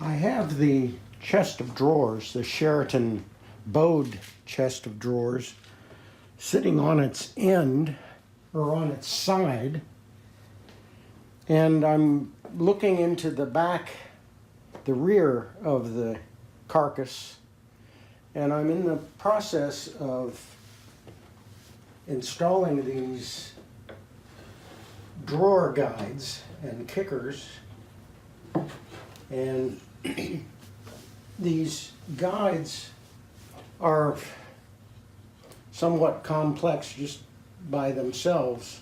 I have the chest of drawers, the Sheraton bowed chest of drawers, sitting on its end or on its side, and I'm looking into the back, the rear of the carcass, and I'm in the process of installing these drawer guides and kickers, and these guides are somewhat complex just by themselves,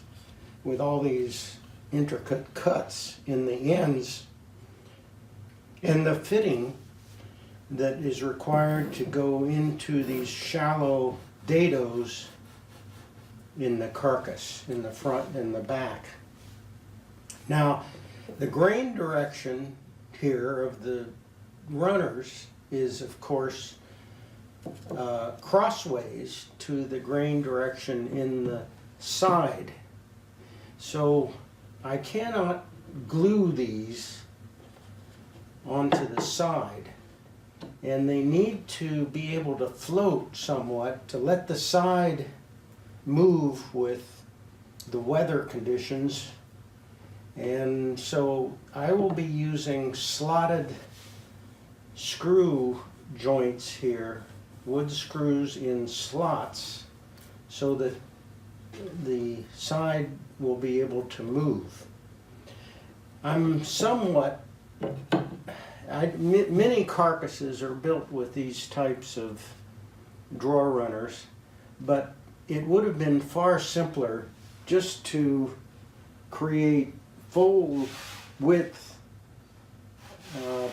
with all these intricate cuts in the ends and the fitting that is required to go into these shallow dados in the carcass, in the front and the back. Now, the grain direction here of the runners is, of course, crossways to the grain direction in the side. So I cannot glue these onto the side, and they need to be able to float somewhat to let the side move with the weather conditions. And so I will be using slotted screw joints here, wood screws in slots, so that the side will be able to move. I'm somewhat, many carcasses are built with these types of drawer runners, but it would have been far simpler just to create full width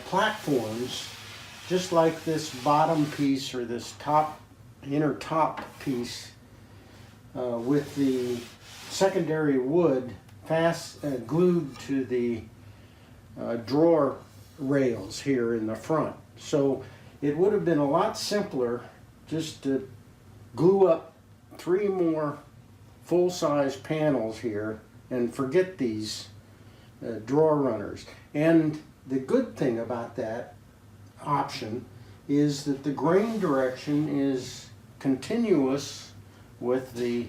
platforms, just like this bottom piece or this inner top piece, with the secondary wood glued to the drawer rails here in the front. So it would have been a lot simpler just to glue up 3 more full-size panels here and forget these drawer runners. And the good thing about that option is that the grain direction is continuous with the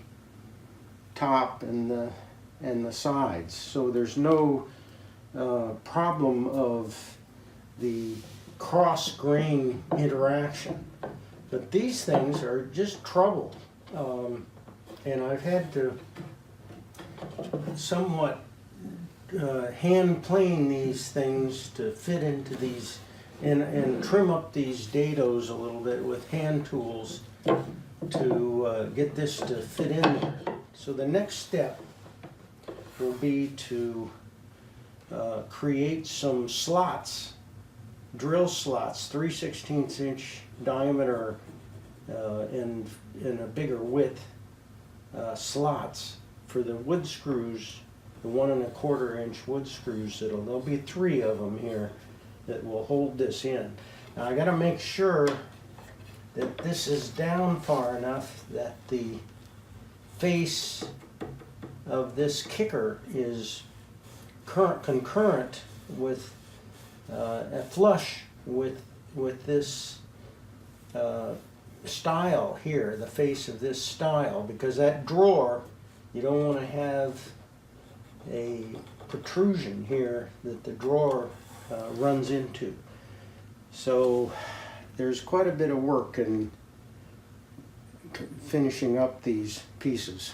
top and the sides, so there's no problem of the cross grain interaction. But these things are just trouble, and I've had to somewhat hand plane these things to fit into these, and trim up these dados a little bit with hand tools to get this to fit in there. So the next step will be to create some slots, drill slots, 3/16 inch diameter and in a bigger width slots for the wood screws, the 1 1/4 inch wood screws. There'll be 3 of them here that will hold this in. Now I got to make sure that this is down far enough that the face of this kicker is concurrent with flush with this style here, the face of this style, because that drawer, you don't want to have a protrusion here that the drawer runs into. So there's quite a bit of work in finishing up these pieces.